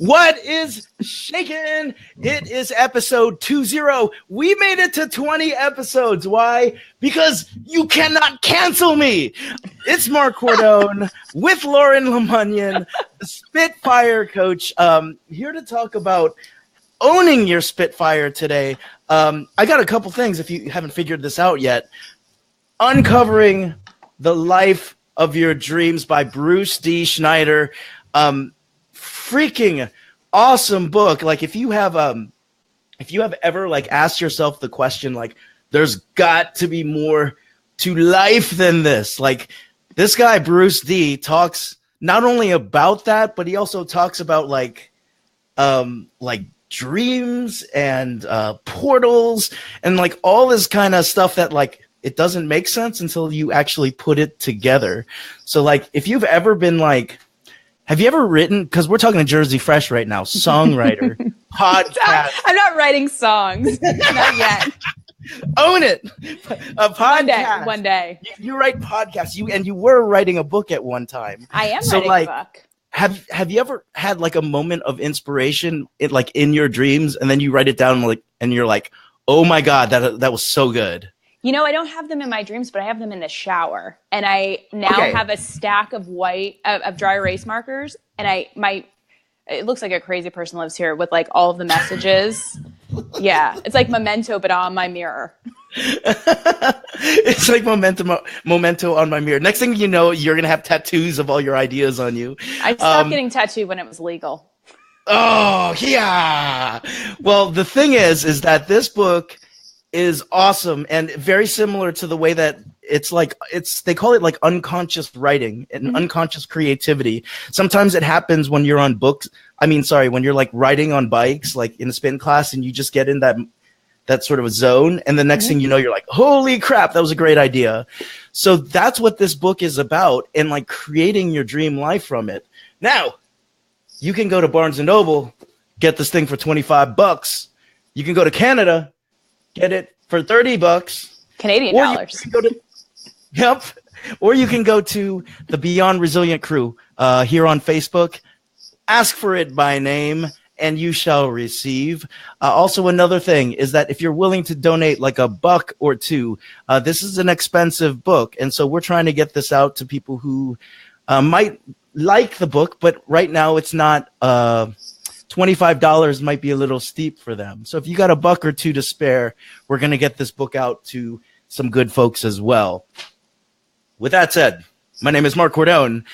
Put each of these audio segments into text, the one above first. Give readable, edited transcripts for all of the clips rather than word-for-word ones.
What is shaking? It is episode 20. We made it to 20 episodes. Why? Because you cannot cancel me. It's Mark Cordone with Lauren LeMunyan, the Spitfire coach, here to talk about owning your Spitfire today. I got a couple things if you haven't figured this out yet. Uncovering the Life of Your Dreams by Bruce D. Schneider. Freaking awesome book. Like if you have ever like asked yourself the question, like there's got to be more to life than this. Like this guy, Bruce D, talks not only about that, but he also talks about like dreams and portals and like all this kind of stuff that like it doesn't make sense until you actually put it together. So like if you've ever been like, have you ever written, because we're talking to Jersey Fresh right now, songwriter, podcast. I'm not writing songs. Not yet. Own it. A podcast. One day. You write podcasts. You were writing a book at one time. I am writing a book. Have you ever had like a moment of inspiration in your dreams and then you write it down and you're like, oh my God, that was so good. You know, I don't have them in my dreams, but I have them in the shower. And I now have a stack of of dry erase markers. And it looks like a crazy person lives here with like all of the messages. Yeah. It's like Memento, but on my mirror. It's like Memento on my mirror. Next thing you know, you're going to have tattoos of all your ideas on you. I stopped getting tattooed when it was legal. Oh, yeah. Well, the thing is that this book is awesome and very similar to the way that they call it like unconscious writing and unconscious creativity. Sometimes it happens when you're on when you're like riding on bikes, like in a spin class, and you just get in that sort of a zone. And the next thing you know, you're like, holy crap, that was a great idea. So that's what this book is about, and like creating your dream life from it. Now you can go to Barnes and Noble, get this thing for $25. You can go to Canada, get it for $30 Canadian dollars. Or you can go to the Beyond Resilient crew here on Facebook. Ask for it by name, and you shall receive. Also, another thing is that if you're willing to donate like $1 or $2, this is an expensive book, and so we're trying to get this out to people who might like the book, but right now it's not. $25 might be a little steep for them. So if you got $1 or $2 to spare, we're going to get this book out to some good folks as well. With that said, my name is Mark Cordone.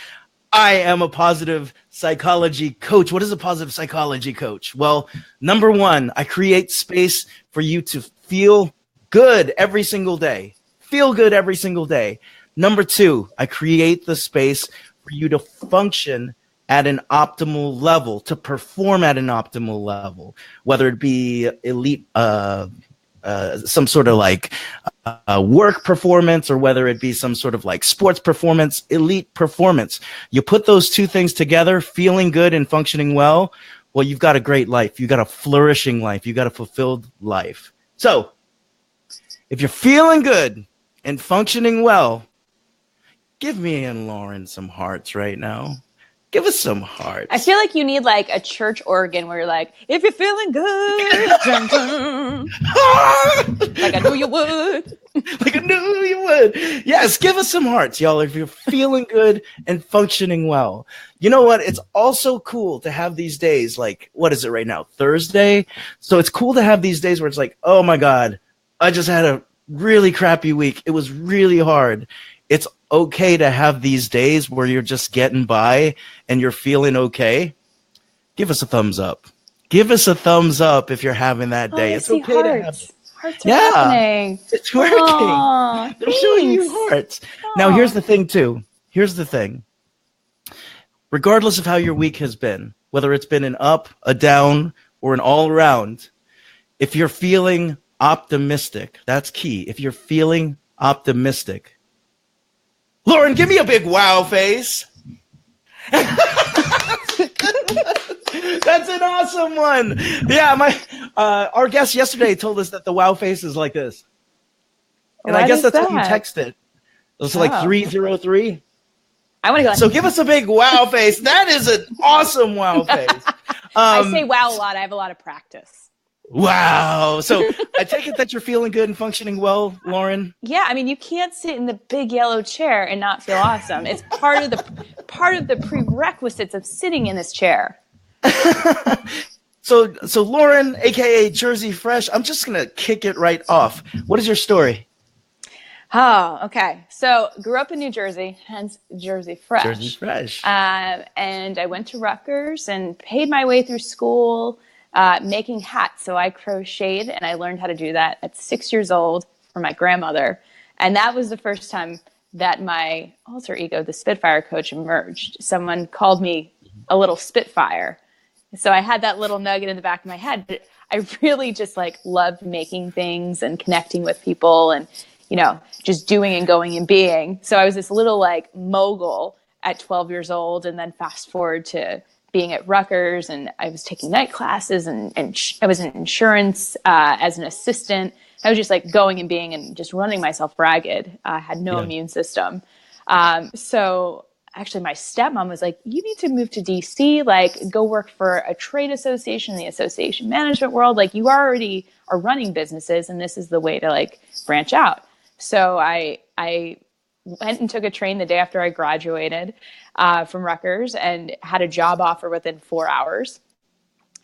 I am a positive psychology coach. What is a positive psychology coach? Well, number one, I create space for you to feel good every single day. Feel good every single day. Number two, I create the space for you to function at an optimal level, to perform at an optimal level, whether it be elite, some sort of like work performance, or whether it be some sort of like sports performance, elite performance. You put those two things together, feeling good and functioning well, you've got a great life. You got a flourishing life. You got a fulfilled life. So if you're feeling good and functioning well, give me and Lauren some hearts right now. Give us some hearts. I feel like you need like a church organ where you're like, if you're feeling good, dun, dun. Like I knew you would. Like I knew you would. Yes, give us some hearts, y'all, if you're feeling good and functioning well. You know what? It's also cool to have these days, like, what is it right now? Thursday? So it's cool to have these days where it's like, oh my God, I just had a really crappy week. It was really hard. It's okay to have these days where you're just getting by and you're feeling okay. Give us a thumbs up. Give us a thumbs up if you're having that day. It's okay to have. Hearts are happening. It's working. Aww, they're showing you hearts. Aww. Now, here's the thing, too. Here's the thing. Regardless of how your week has been, whether it's been an up, a down, or an all around, if you're feeling optimistic, that's key. If you're feeling optimistic, Lauren, give me a big wow face. That's an awesome one. Yeah, our guest yesterday told us that the wow face is like this. And I guess that's how you text it. It's like 303. I want to go. So give us a big wow face. That is an awesome wow face. I say wow a lot. I have a lot of practice. Wow. So I take it that you're feeling good and functioning well, Lauren? Yeah, I mean, you can't sit in the big yellow chair and not feel awesome. It's part of the prerequisites of sitting in this chair. So Lauren, aka Jersey Fresh, I'm just gonna kick it right off. What is your story? Oh, okay. So grew up in New Jersey, hence Jersey Fresh. Jersey Fresh. And I went to Rutgers and paid my way through school making hats. So I crocheted, and I learned how to do that at 6 years old from my grandmother. And that was the first time that my alter ego, the Spitfire coach, emerged. Someone called me a little Spitfire. So I had that little nugget in the back of my head, but I really just like loved making things and connecting with people and, you know, just doing and going and being. So I was this little like mogul at 12 years old, and then fast forward to being at Rutgers, and I was taking night classes and I was in insurance as an assistant. I was just like going and being and just running myself ragged. I had no immune system. So actually my stepmom was like, you need to move to DC, like go work for a trade association in the association management world. Like you already are running businesses, and this is the way to like branch out. So I went and took a train the day after I graduated from Rutgers and had a job offer within 4 hours,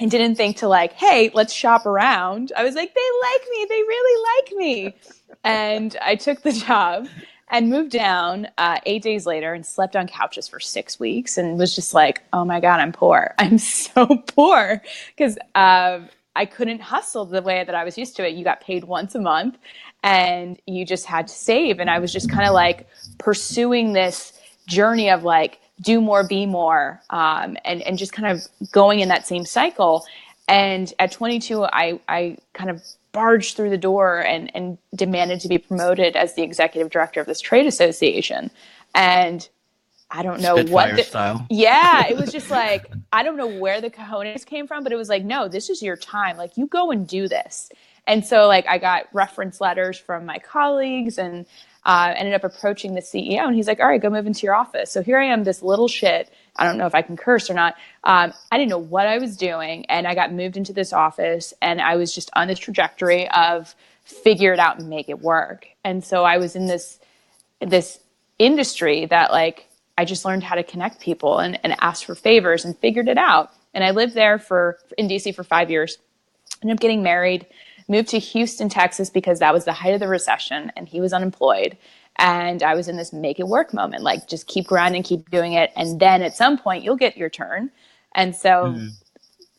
and didn't think to like, hey, let's shop around. I was like, they like me. They really like me. And I took the job and moved down 8 days later and slept on couches for 6 weeks and was just like, oh my God, I'm poor. I'm so poor because I couldn't hustle the way that I was used to it. You got paid once a month and you just had to save. And I was just kind of like pursuing this journey of like, do more, be more, and just kind of going in that same cycle. And at 22, I kind of barged through the door and demanded to be promoted as the executive director of this trade association. And I don't know Spitfire style. Yeah, it was just like, I don't know where the cojones came from, but it was like, no, this is your time. Like, you go and do this. And so like I got reference letters from my colleagues and ended up approaching the CEO, and he's like, all right, go move into your office. So here I am, this little shit. I don't know if I can curse or not. I didn't know what I was doing. And I got moved into this office, and I was just on this trajectory of figure it out and make it work. And so I was in this industry that like, I just learned how to connect people and ask for favors and figured it out. And I lived there in DC for 5 years, ended up getting married, moved to Houston, Texas, because that was the height of the recession and he was unemployed. And I was in this make it work moment, like just keep grinding, keep doing it. And then at some point you'll get your turn. And so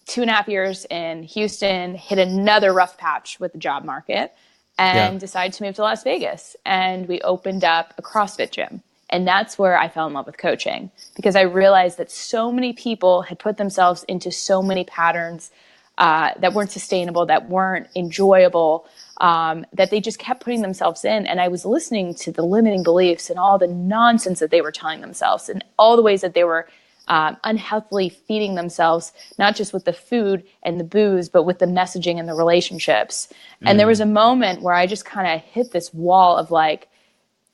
2.5 years in Houston, hit another rough patch with the job market and decided to move to Las Vegas. And we opened up a CrossFit gym. And that's where I fell in love with coaching, because I realized that so many people had put themselves into so many patterns that weren't sustainable, that weren't enjoyable, that they just kept putting themselves in. And I was listening to the limiting beliefs and all the nonsense that they were telling themselves and all the ways that they were unhealthily feeding themselves, not just with the food and the booze, but with the messaging and the relationships. And there was a moment where I just kind of hit this wall of like,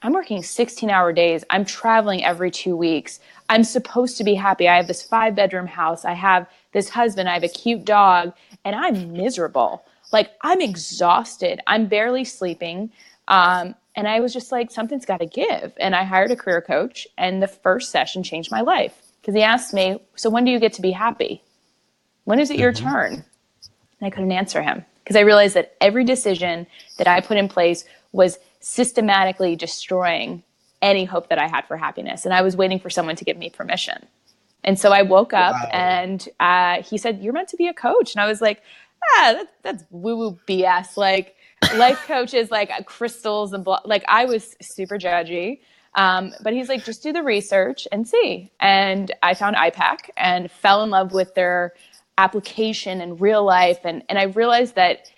I'm working 16-hour days. I'm traveling every 2 weeks. I'm supposed to be happy. I have this 5-bedroom house. I have this husband. I have a cute dog, and I'm miserable. Like, I'm exhausted. I'm barely sleeping. And I was just like, something's got to give. And I hired a career coach, and the first session changed my life because he asked me, so when do you get to be happy? When is it your turn? And I couldn't answer him because I realized that every decision that I put in place was systematically destroying any hope that I had for happiness. And I was waiting for someone to give me permission. And so I woke up and he said, you're meant to be a coach. And I was like, that's woo-woo BS. Like life coaches, like crystals and like I was super judgy. But he's like, just do the research and see. And I found IPAC and fell in love with their application in real life. And I realized that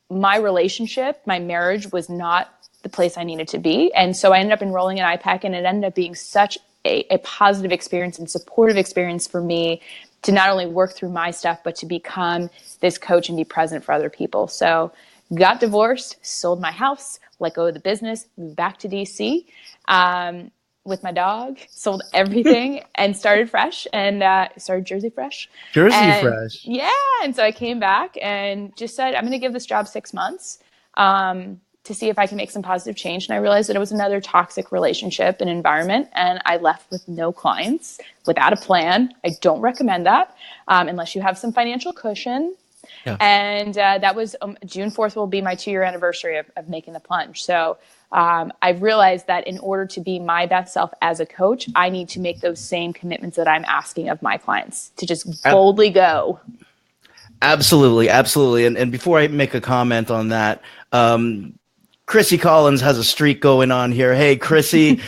my relationship, my marriage was not the place I needed to be. And so I ended up enrolling in IPAC, and it ended up being such a positive experience and supportive experience for me to not only work through my stuff, but to become this coach and be present for other people. So got divorced, sold my house, let go of the business, moved back to DC. with my dog, sold everything and started fresh and started Jersey Fresh. Fresh. Yeah. And so I came back and just said, I'm going to give this job 6 months to see if I can make some positive change. And I realized that it was another toxic relationship and environment. And I left with no clients, without a plan. I don't recommend that unless you have some financial cushion. Yeah. And that was June 4th will be my 2-year anniversary of making the plunge. So I've realized that in order to be my best self as a coach, I need to make those same commitments that I'm asking of my clients to just boldly go. Absolutely. Absolutely. And before I make a comment on that, Chrissy Collins has a streak going on here. Hey, Chrissy,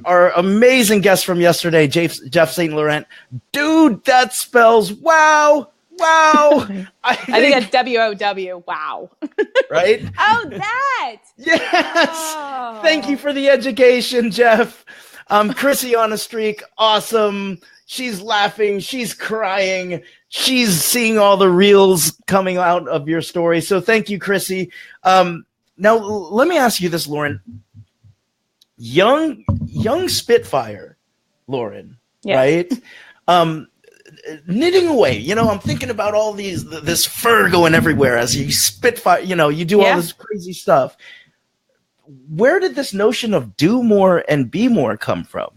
our amazing guest from yesterday, Jeff St. Laurent. Dude, that spells wow. Wow. I think that's W-O-W. Wow. Right? Oh, that. Yes. Oh. Thank you for the education, Jeff. Chrissy on a streak. Awesome. She's laughing. She's crying. She's seeing all the reels coming out of your story. So thank you, Chrissy. Now, let me ask you this, Lauren. Young SpitFire, Lauren, yeah. Right? Knitting away, I'm thinking about all this fur going everywhere as you spitfire, you do all this crazy stuff. Where did this notion of do more and be more come from?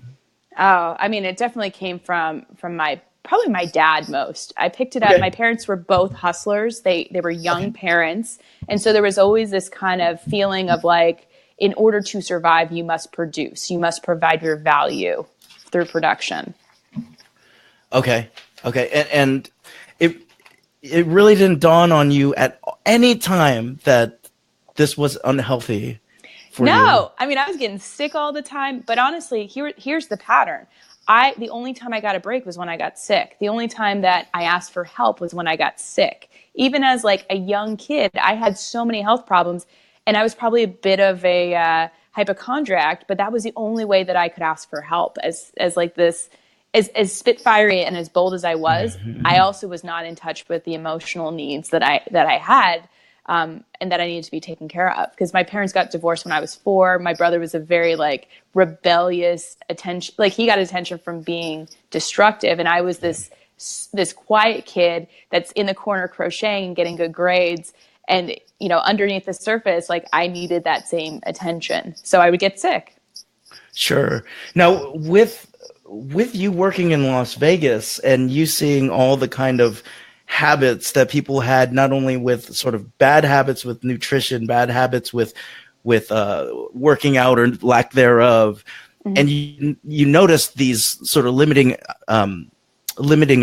Oh, I mean, it definitely came from probably my dad most. I picked it up. Okay. My parents were both hustlers. They were young parents. And so there was always this kind of feeling of like, in order to survive, you must produce. You must provide your value through production. Okay. And it really didn't dawn on you at any time that this was unhealthy for you? No. I mean, I was getting sick all the time. But honestly, here's the pattern. The only time I got a break was when I got sick. The only time that I asked for help was when I got sick. Even as like a young kid, I had so many health problems. And I was probably a bit of a hypochondriac, but that was the only way that I could ask for help as like this. As spitfiery and as bold as I was, I also was not in touch with the emotional needs that I had and that I needed to be taken care of. Because my parents got divorced when I was 4. My brother was a very like rebellious attention. Like he got attention from being destructive, and I was this quiet kid that's in the corner crocheting and getting good grades. And underneath the surface, like I needed that same attention, so I would get sick. Sure. Now with you working in Las Vegas and you seeing all the kind of habits that people had, not only with sort of bad habits with nutrition, bad habits with working out or lack thereof, and you noticed these sort of limiting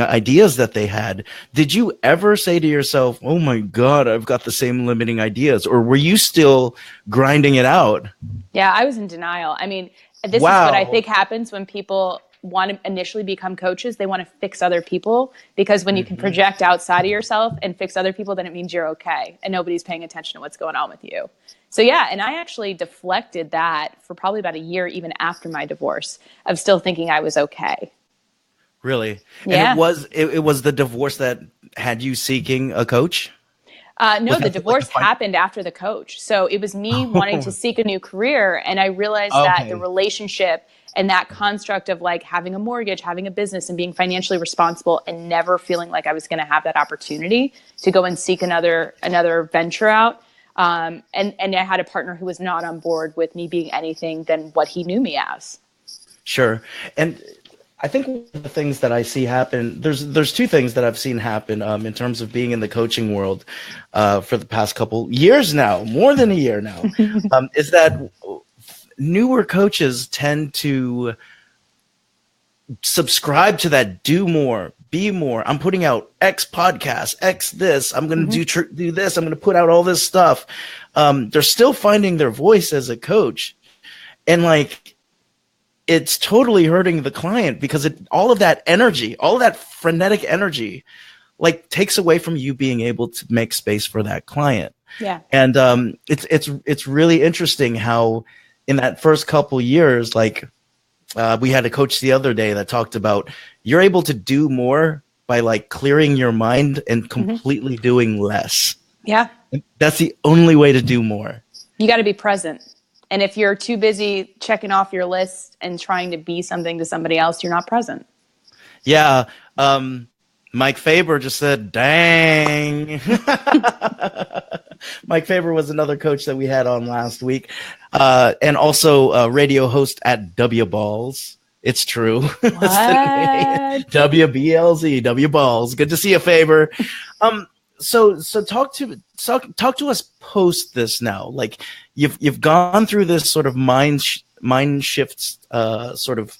ideas that they had. Did you ever say to yourself, oh my God, I've got the same limiting ideas? Or were you still grinding it out? Yeah, I was in denial. I mean, this is what I think happens when people want to initially become coaches. They want to fix other people, because when you can project outside of yourself and fix other people, then it means you're okay and nobody's paying attention to what's going on with you. So yeah, and I actually deflected that for probably about a year, even after my divorce, of still thinking I was okay. Really? Yeah. And it was the divorce that had you seeking a coach? No, the divorce happened after the coach. So it was me wanting to seek a new career. And I realized that the relationship and that construct of like having a mortgage, having a business, and being financially responsible, and never feeling like I was going to have that opportunity to go and seek another venture out. And I had a partner who was not on board with me being anything than what he knew me as. Sure. And I think one of the things that I see happen, there's 2 things that I've seen happen in terms of being in the coaching world for the past couple years now, more than a year now, is that newer coaches tend to subscribe to that do more, be more. I'm putting out X podcast, X this. I'm going to do this. I'm going to put out all this stuff. They're still finding their voice as a coach. And like, it's totally hurting the client, because all of that energy, all of that frenetic energy, like takes away from you being able to make space for that client. Yeah. And it's really interesting how in that first couple years, like we had a coach the other day that talked about you're able to do more by like clearing your mind and completely doing less. Yeah. That's the only way to do more. You got to be present. And if you're too busy checking off your list and trying to be something to somebody else, you're not present. Yeah. Mike Faber just said, dang. Mike Faber was another coach that we had on last week. And also a radio host at W Balls. It's true. WBLZ, W Balls. Good to see you, Faber. So talk to us post this now. Like you've gone through this sort of mind shifts sort of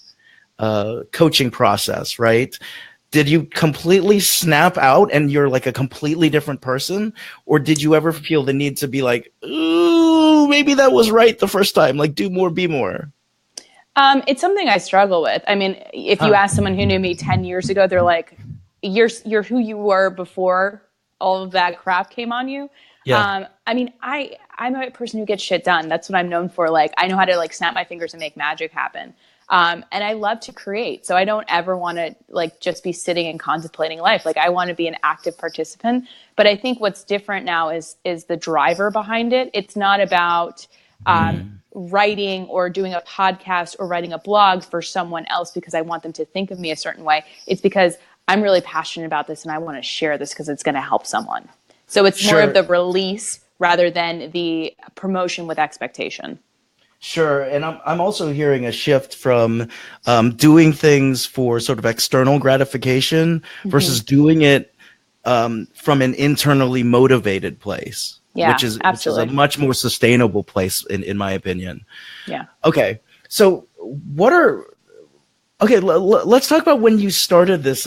coaching process, right? Did you completely snap out and you're like a completely different person? Or did you ever feel the need to be like, ooh, maybe that was right the first time, like do more, be more? It's something I struggle with. I mean, if you ask someone who knew me 10 years ago, they're like, you're who you were before all of that crap came on you. Yeah. I mean, I'm a person who gets shit done. That's what I'm known for. Like, I know how to like snap my fingers and make magic happen. And I love to create. So I don't ever want to like just be sitting and contemplating life. Like I want to be an active participant. But I think what's different now is the driver behind it. It's not about writing or doing a podcast or writing a blog for someone else because I want them to think of me a certain way. It's because I'm really passionate about this and I want to share this because it's going to help someone. So it's more of the release rather than the promotion with expectation. Sure. And I'm also hearing a shift from doing things for sort of external gratification versus doing it from an internally motivated place, which is a much more sustainable place, in my opinion. Yeah. Okay. So let's talk about when you started this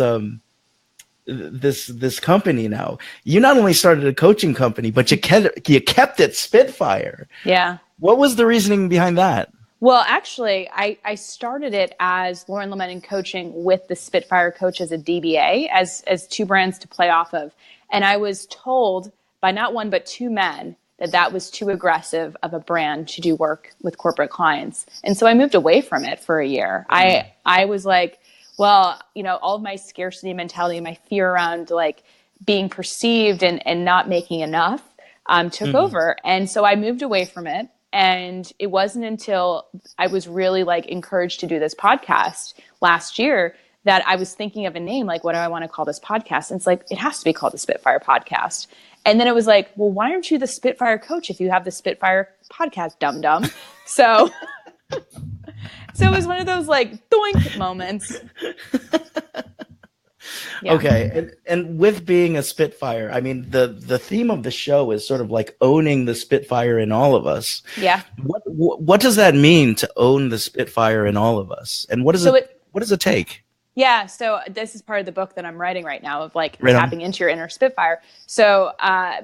this company now. You not only started a coaching company, but you kept it Spitfire. Yeah. What was the reasoning behind that? Well, actually, I started it as Lauren LeMunyan Coaching with the Spitfire Coach as a DBA, as two brands to play off of. And I was told by not one, but two men that was too aggressive of a brand to do work with corporate clients. And so I moved away from it for a year. I was like, well, all of my scarcity mentality and my fear around like being perceived and not making enough took over. And so I moved away from it. And it wasn't until I was really like encouraged to do this podcast last year that I was thinking of a name, like, what do I want to call this podcast? And it's like, it has to be called the Spitfire Podcast. And then it was like, well, why aren't you the Spitfire Coach if you have the Spitfire Podcast, dum-dum? So it was one of those like doink moments. Yeah. Okay. And with being a Spitfire, I mean, the theme of the show is sort of like owning the Spitfire in all of us. Yeah. What does that mean to own the Spitfire in all of us? And what does it take? Yeah. So this is part of the book that I'm writing right now of like tapping into your inner Spitfire. So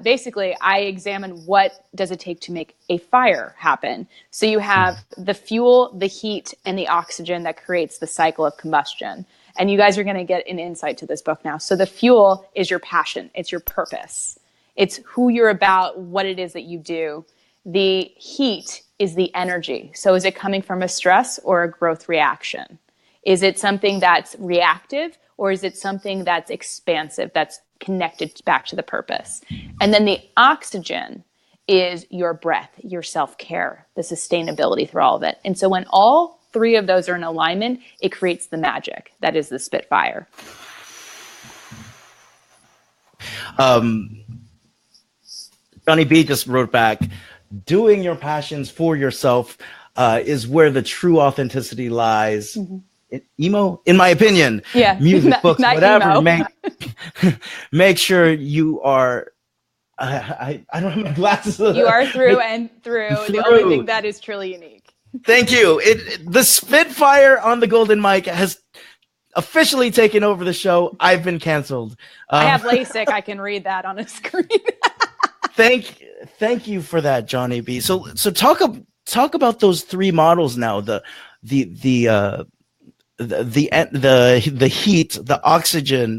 basically I examine what does it take to make a fire happen. So you have the fuel, the heat, and the oxygen that creates the cycle of combustion. And you guys are going to get an insight to this book now. So the fuel is your passion. It's your purpose. It's who you're about, what it is that you do. The heat is the energy. So is it coming from a stress or a growth reaction? Is it something that's reactive or is it something that's expansive, that's connected back to the purpose? And then the oxygen is your breath, your self-care, the sustainability through all of it. And so when all three of those are in alignment, it creates the magic that is the Spitfire. Johnny B just wrote back, doing your passions for yourself is where the true authenticity lies. Emo, in my opinion. Yeah. Music, books, whatever. Make sure you are. I don't have my glasses. You are through and through. The only thing that is truly unique. Thank you. The Spitfire on the Golden Mic has officially taken over the show. I've been canceled. I have LASIK. I can read that on a screen. Thank you for that, Johnny B. So talk about those three models now. The heat, the oxygen,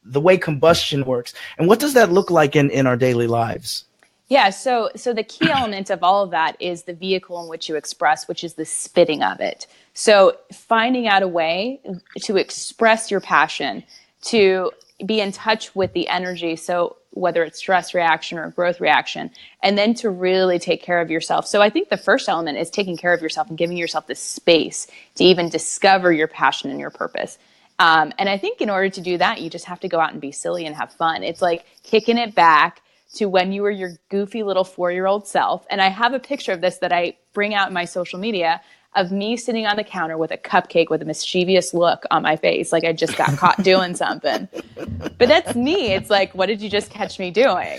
the way combustion works, and what does that look like in our daily lives? Yeah, so the key element of all of that is the vehicle in which you express, which is the spitting of it. So finding out a way to express your passion, to be in touch with the energy. So whether it's stress reaction or growth reaction, and then to really take care of yourself. So I think the first element is taking care of yourself and giving yourself the space to even discover your passion and your purpose. And I think in order to do that, you just have to go out and be silly and have fun. It's like kicking it back to when you were your goofy little 4-year-old self. And I have a picture of this that I bring out in my social media of me sitting on the counter with a cupcake with a mischievous look on my face, like I just got caught doing something. But that's me. It's like, what did you just catch me doing?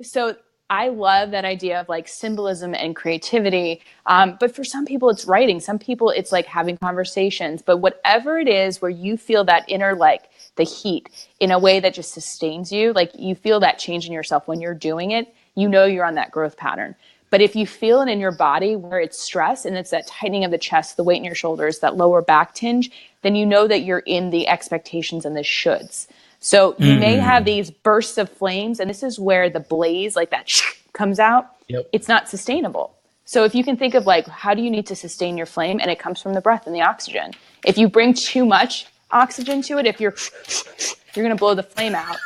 So I love that idea of like symbolism and creativity. But for some people, it's writing. Some people, it's like having conversations. But whatever it is where you feel that inner, like the heat in a way that just sustains you, like you feel that change in yourself when you're doing it, you know you're on that growth pattern. But if you feel it in your body where it's stress and it's that tightening of the chest, the weight in your shoulders, that lower back tinge, then you know that you're in the expectations and the shoulds. So you may have these bursts of flames, and this is where the blaze, like that comes out. Yep. It's not sustainable. So if you can think of like, how do you need to sustain your flame? And it comes from the breath and the oxygen. If you bring too much oxygen to it, if you're going to blow the flame out.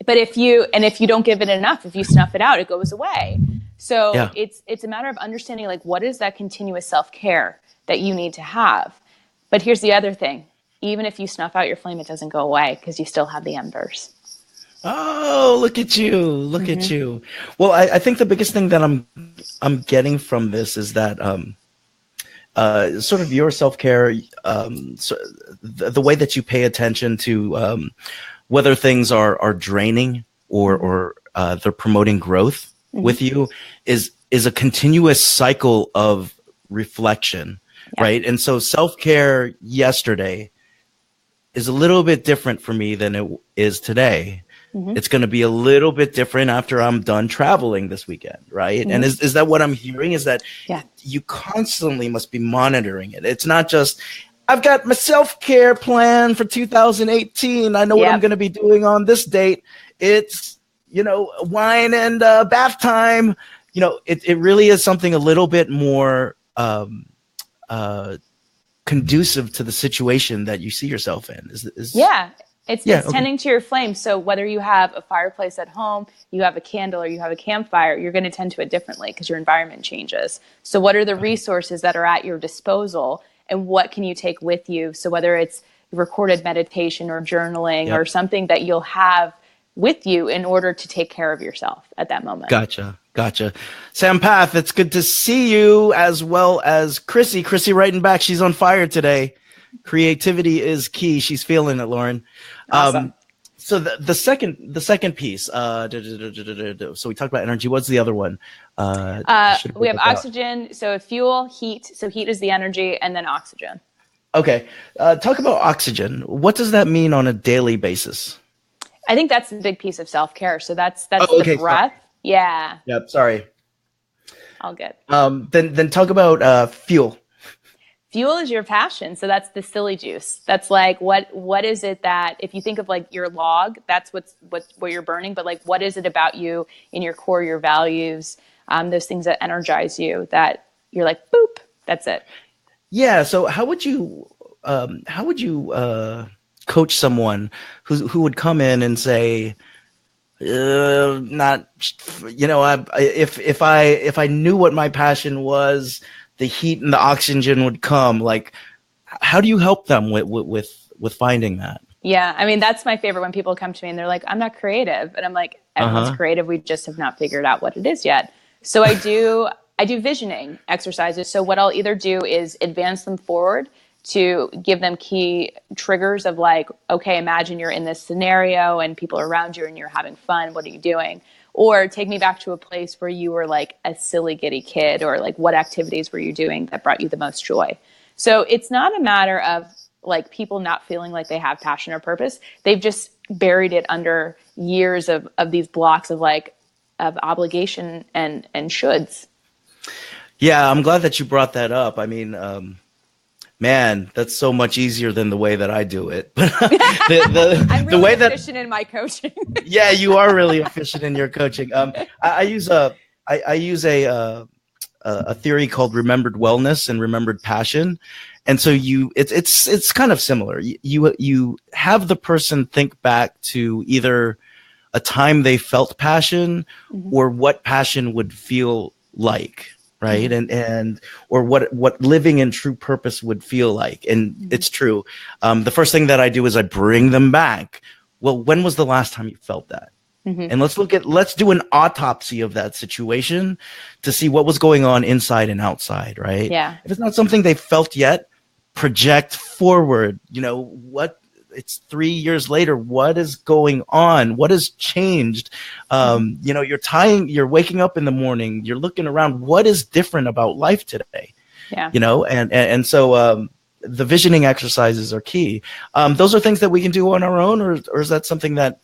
But if you don't give it enough, if you snuff it out, it goes away. So it's a matter of understanding like what is that continuous self-care that you need to have. But here's the other thing. Even if you snuff out your flame, it doesn't go away because you still have the embers. Oh, look at you. Look at you. Well, I think the biggest thing that I'm getting from this is that sort of your self-care, so the way that you pay attention to whether things are draining or they're promoting growth with you is a continuous cycle of reflection, right? And so self-care yesterday is a little bit different for me than it is today. It's going to be a little bit different after I'm done traveling this weekend, right? And is that what I'm hearing? Is that you constantly must be monitoring it. It's not just, I've got my self-care plan for 2018. I know what I'm going to be doing on this date. It's, wine and bath time. It really is something a little bit more conducive to the situation that you see yourself in. It's tending to your flame. So whether you have a fireplace at home, you have a candle, or you have a campfire, you're going to tend to it differently because your environment changes. So what are the resources that are at your disposal, and what can you take with you? So whether it's recorded meditation or journaling or something that you'll have with you in order to take care of yourself at that moment. Gotcha. Sam Path, it's good to see you, as well as Chrissy. Chrissy writing back. She's on fire today. Creativity is key. She's feeling it, Lauren. Awesome. So the second piece. So we talked about energy. What's the other one? We have oxygen. So fuel, heat. So heat is the energy, and then oxygen. Okay. Talk about oxygen. What does that mean on a daily basis? I think that's a big piece of self-care. So that's the breath. Sorry. Yeah. Yep. Sorry. All good. Then talk about fuel. Fuel is your passion. So that's the silly juice. That's like, what is it that, if you think of like your log, that's what you're burning, but like, what is it about you in your core, your values, those things that energize you, that you're like, boop, that's it. Yeah. So how would you coach someone who would come in and say, if I knew what my passion was, the heat and the oxygen would come. Like, how do you help them with finding that? Yeah, I mean, that's my favorite, when people come to me and they're like, I'm not creative. And I'm like, everyone's creative. We just have not figured out what it is yet. So I do visioning exercises. So what I'll either do is advance them forward to give them key triggers of like, okay, imagine you're in this scenario and people are around you and you're having fun. What are you doing? Or take me back to a place where you were like a silly giddy kid, or like what activities were you doing that brought you the most joy? So it's not a matter of like people not feeling like they have passion or purpose. They've just buried it under years of these blocks of obligation and shoulds. Yeah, I'm glad that you brought that up. I mean, man, that's so much easier than the way that I do it. I'm really the way efficient in my coaching. Yeah, you are really efficient in your coaching. I use a theory called remembered wellness and remembered passion, and so it's kind of similar. You have the person think back to either a time they felt passion or what passion would feel like. Right. And or what living in true purpose would feel like. And it's true. The first thing that I do is I bring them back. Well, when was the last time you felt that? And let's do an autopsy of that situation to see what was going on inside and outside, right? Yeah. If it's not something they felt yet, project forward. It's 3 years later. What is going on? What has changed? You're waking up in the morning, you're looking around. What is different about life today? Yeah. And so the visioning exercises are key. Those are things that we can do on our own, or is that something that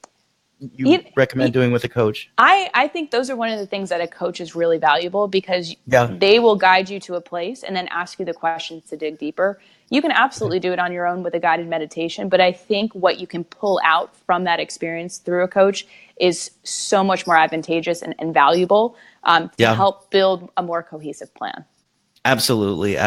you recommend doing with a coach? I think those are one of the things that a coach is really valuable, because they will guide you to a place and then ask you the questions to dig deeper. You can absolutely do it on your own with a guided meditation, but I think what you can pull out from that experience through a coach is so much more advantageous and valuable to help build a more cohesive plan. Absolutely.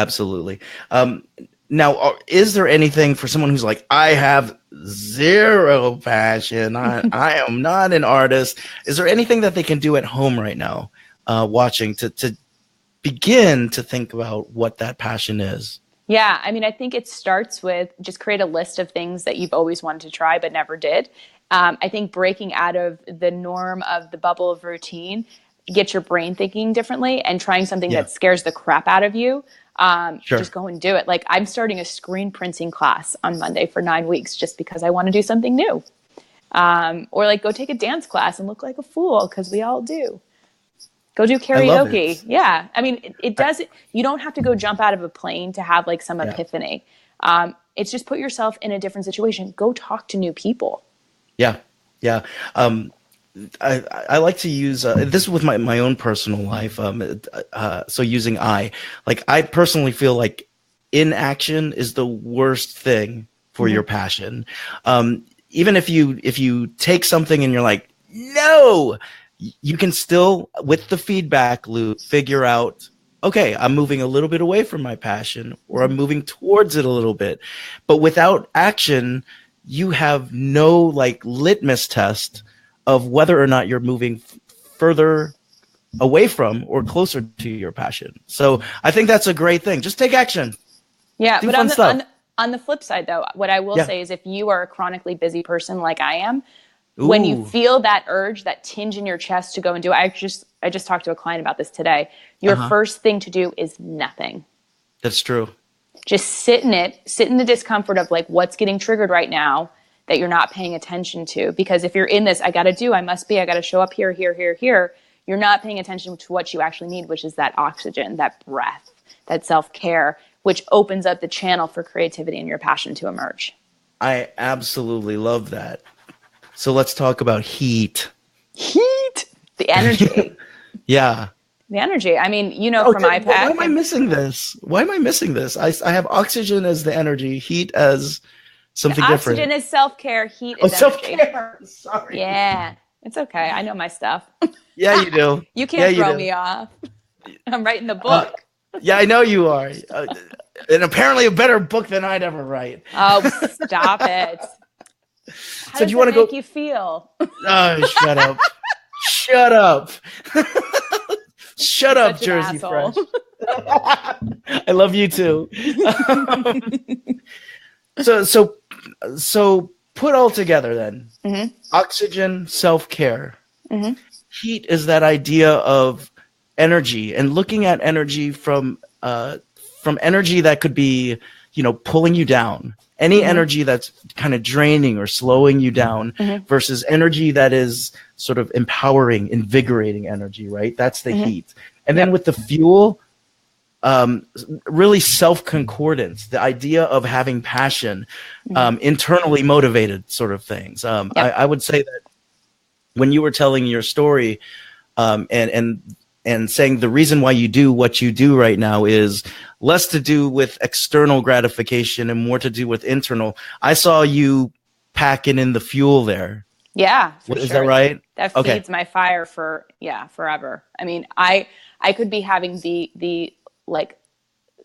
Now, is there anything for someone who's like, I have zero passion, I am not an artist? Is there anything that they can do at home right now, watching to begin to think about what that passion is? Yeah, I mean, I think it starts with just create a list of things that you've always wanted to try but never did. I think breaking out of the norm of the bubble of routine, get your brain thinking differently and trying something that scares the crap out of you. Just go and do it. Like, I'm starting a screen printing class on Monday for 9 weeks just because I want to do something new. Or like go take a dance class and look like a fool, because we all do. Go do karaoke. Yeah. I mean, it doesn't, you don't have to go jump out of a plane to have like some epiphany. It's just put yourself in a different situation. Go talk to new people. Yeah. I like to use this with my own personal life. So using I personally feel like inaction is the worst thing for your passion. Even if you take something and you're like, no, you can still, with the feedback loop, figure out, okay, I'm moving a little bit away from my passion, or I'm moving towards it a little bit. But without action, you have no like litmus test of whether or not you're moving further away from or closer to your passion. So I think that's a great thing. Just take action. Yeah, but on the flip side, though, what I will say is, if you are a chronically busy person like I am, when you feel that urge, that tinge in your chest to go and do it, I just talked to a client about this today. Your first thing to do is nothing. That's true. Just sit in the discomfort of like what's getting triggered right now that you're not paying attention to. Because if you're in this, I got to show up here, you're not paying attention to what you actually need, which is that oxygen, that breath, that self-care, which opens up the channel for creativity and your passion to emerge. I absolutely love that. So let's talk about heat. The energy. Yeah. The energy. I mean, from iPad. Why am I missing this? I have oxygen as the energy, heat as something different. Oxygen is self-care, heat is energy. Self-care. Sorry. Yeah. It's okay. I know my stuff. Yeah, you do. You can't throw me off. I'm writing the book. Yeah, I know you are. And apparently a better book than I'd ever write. Oh, stop it. How so does do you want to make you feel? Oh, shut up. Shut up. Shut up, Jersey Fresh. I love you too. So put all together then. Oxygen, self-care. Heat is that idea of energy, and looking at energy from energy that could be, pulling you down. Any energy that's kind of draining or slowing you down versus energy that is sort of empowering, invigorating energy, right? That's the heat. And then with the fuel, really self-concordance, the idea of having passion, internally motivated sort of things. I would say that when you were telling your story, and saying the reason why you do what you do right now is less to do with external gratification and more to do with internal. I saw you packing in the fuel there. Yeah. Is that right? That feeds my fire for, forever. I mean, I could be having the like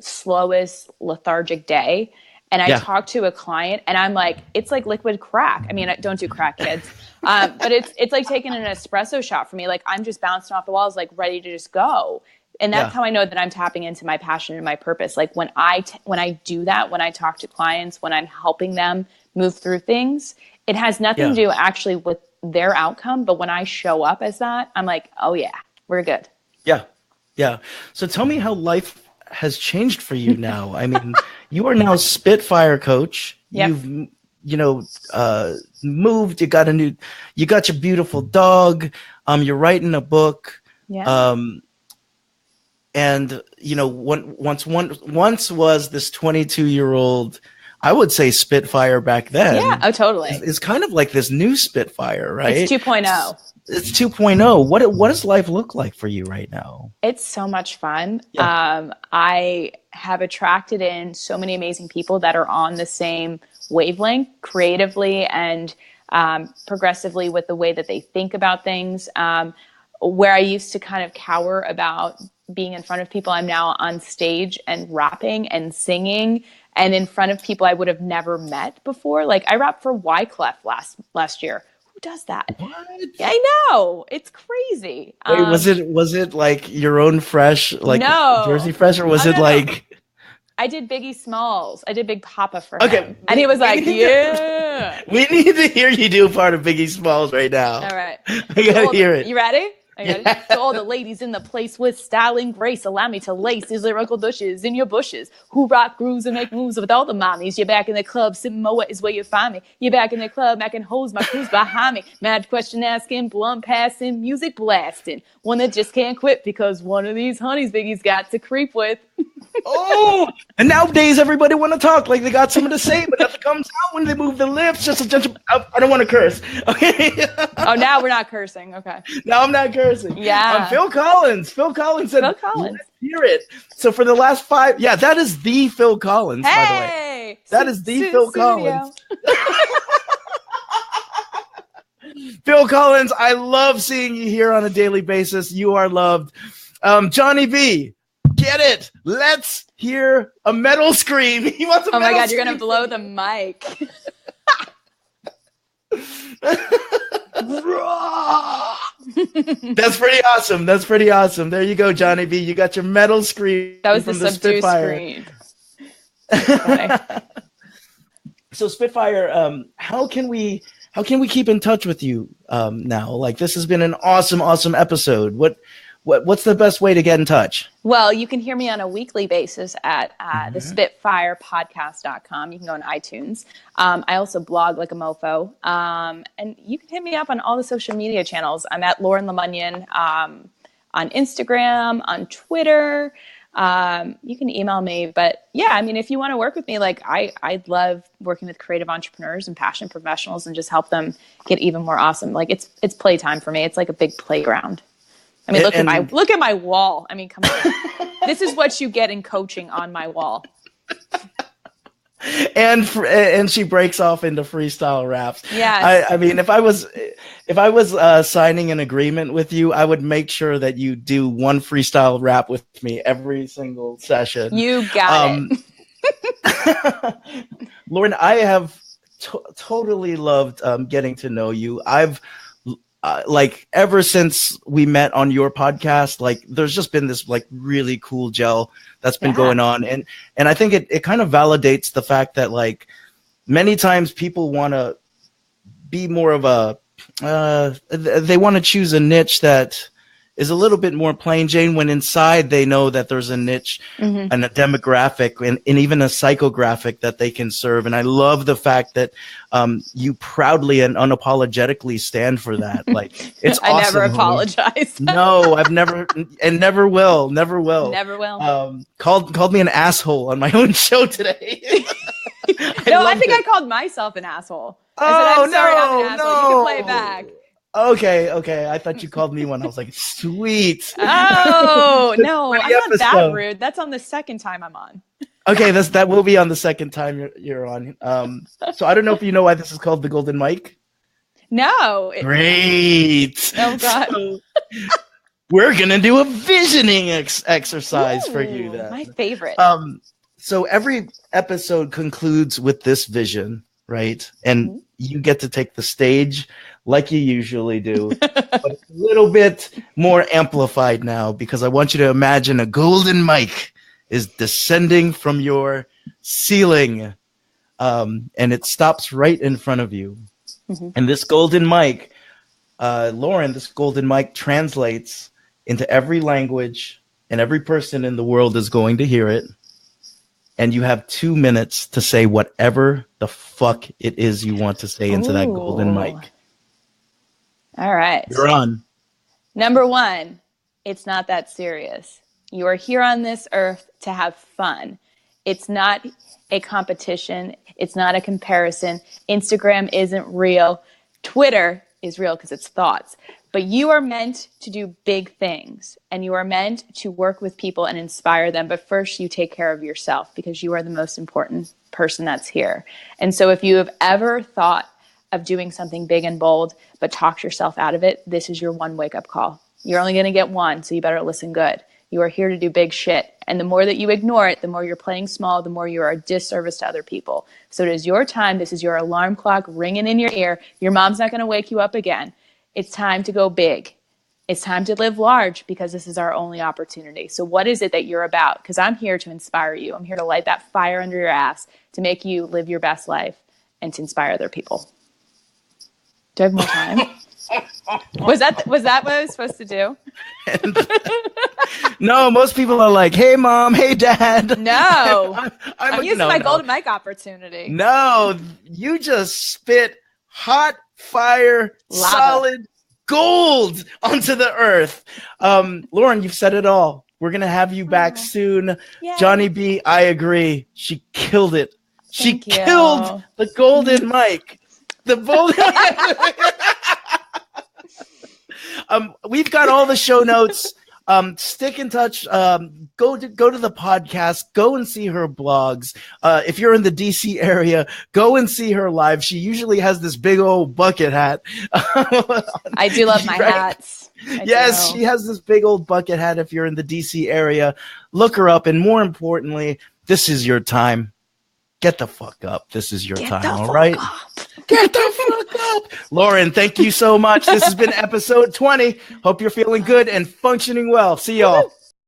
slowest lethargic day, and I talk to a client and I'm like, it's like liquid crack. I mean, don't do crack, kids. But it's like taking an espresso shot for me. Like I'm just bouncing off the walls, like ready to just go. And that's how I know that I'm tapping into my passion and my purpose. Like when I do that, when I talk to clients, when I'm helping them move through things, it has nothing to do actually with their outcome. But when I show up as that, I'm like, oh yeah, we're good. Yeah. Yeah. So tell me how life has changed for you now. I mean, you are now Spitfire coach. Yep. You've, moved, you got your beautiful dog. You're writing a book. Yeah. And once was this 22-year-old, I would say Spitfire back then. Yeah. Oh, totally. It's kind of like this new Spitfire, right? It's 2.0. It's 2.0. What does life look like for you right now? It's so much fun. Yeah. I have attracted in so many amazing people that are on the same wavelength creatively and progressively with the way that they think about things. Where I used to kind of cower about being in front of people, I'm now on stage and rapping and singing and in front of people I would have never met before. Like I rapped for Wyclef last year. Who does that? What? I know. It's crazy. Wait, was it like your own fresh, like no. Jersey Fresh, or was it like? I did Biggie Smalls. I did Big Papa for him. And he was like, yeah. We need to hear you do part of Biggie Smalls right now. All right. I gotta hear it. You ready? To all the ladies in the place with style and grace, allow me to lace these lyrical douches in your bushes. Who rock grooves and make moves with all the mommies. You're back in the club, sipping Moa is where you find me. You're back in the club, macking hoes, my crew's behind me. Mad question asking, blunt passing, music blasting. One that just can't quit because one of these honeys Biggie's got to creep with. Oh, and nowadays everybody want to talk like they got something to say, but nothing comes out when they move their lips. Just a gentle. I don't want to curse. Okay. Oh, now we're not cursing. Okay. Now I'm not cursing. Yeah. Phil Collins. Phil Collins said, "Let's hear it." So for the last 5, that is the Phil Collins. Hey, by the way, that is the Phil Collins. Phil Collins, I love seeing you here on a daily basis. You are loved. Johnny B. Get it. Let's hear a metal scream. He wants a metal Oh my God, scream. you're going to blow the mic. That's pretty awesome. That's pretty awesome. There you go, Johnny B. You got your metal scream. That was the from subdue Spitfire. Screen. So Spitfire, how can we keep in touch with you now? Like, this has been an awesome episode. What's the best way to get in touch? Well, you can hear me on a weekly basis at thespitfirepodcast.com. You can go on iTunes. I also blog like a mofo. And you can hit me up on all the social media channels. I'm at Lauren LeMunyan on Instagram, on Twitter. You can email me. But yeah, I mean, if you want to work with me, like I love working with creative entrepreneurs and passionate professionals and just help them get even more awesome. Like it's playtime for me. It's like a big playground. I mean, look at my wall. I mean, come on. This is what you get in coaching on my wall. And she breaks off into freestyle raps. Yeah. I mean, if I was signing an agreement with you, I would make sure that you do one freestyle rap with me every single session. You got it. Lauren, I have totally loved getting to know you. I've like ever since we met on your podcast, like there's just been this like really cool gel that's been going on. And I think it kind of validates the fact that like many times people want to be more of they want to choose a niche that is a little bit more plain Jane when inside they know that there's a niche and a demographic and even a psychographic that they can serve. And I love the fact that you proudly and unapologetically stand for that. Like it's awesome. I never apologize. No, I've never and never will. Never will. Called me an asshole on my own show today. I think I called myself an asshole. I said, I'm sorry, I'm an asshole. You can play it back. Okay. I thought you called me one. I was like, sweet. Oh, no, I'm episode. not that rude. That's on the second time I'm on. Okay, that will be on the second time you're on. So I don't know if you know why this is called the Golden Mic. No. Great. Oh, God. So, we're going to do a visioning exercise for you then. My favorite. So every episode concludes with this vision, right? And you get to take the stage like you usually do, but a little bit more amplified now, because I want you to imagine a golden mic is descending from your ceiling, and it stops right in front of you. And this golden mic, Lauren, this golden mic translates into every language, and every person in the world is going to hear it. And you have 2 minutes to say whatever the fuck it is you want to say into that golden mic. All right. You're on. Number 1, it's not that serious. You are here on this earth to have fun. It's not a competition. It's not a comparison. Instagram isn't real. Twitter is real because it's thoughts. But you are meant to do big things, and you are meant to work with people and inspire them. But first, you take care of yourself, because you are the most important person that's here. And so if you have ever thought of doing something big and bold, but talked yourself out of it, this is your one wake-up call. You're only going to get one, so you better listen good. You are here to do big shit. And the more that you ignore it, the more you're playing small, the more you are a disservice to other people. So it is your time. This is your alarm clock ringing in your ear. Your mom's not going to wake you up again. It's time to go big. It's time to live large, because this is our only opportunity. So what is it that you're about? Because I'm here to inspire you. I'm here to light that fire under your ass, to make you live your best life and to inspire other people. Do I have more time? Was that what I was supposed to do? No, most people are like, hey, Mom, hey, Dad. No. I'm using my golden mic opportunity. No, you just spit hot fire, lava, solid gold onto the earth. Lauren, you've said it all. We're going to have you back soon. Yay. Johnny B, I agree. She killed it. She killed the golden mic. The golden we've got all the show notes. Stick in touch. Go to the podcast. Go and see her blogs. If you're in the DC area, go and see her live. She usually has this big old bucket hat. I do love my hats. Yes, she has this big old bucket hat. If you're in the DC area, look her up. And more importantly, this is your time. Get the fuck up. This is your time. All right. Get the fuck up. Lauren, thank you so much. This has been episode 20. Hope you're feeling good and functioning well. See y'all.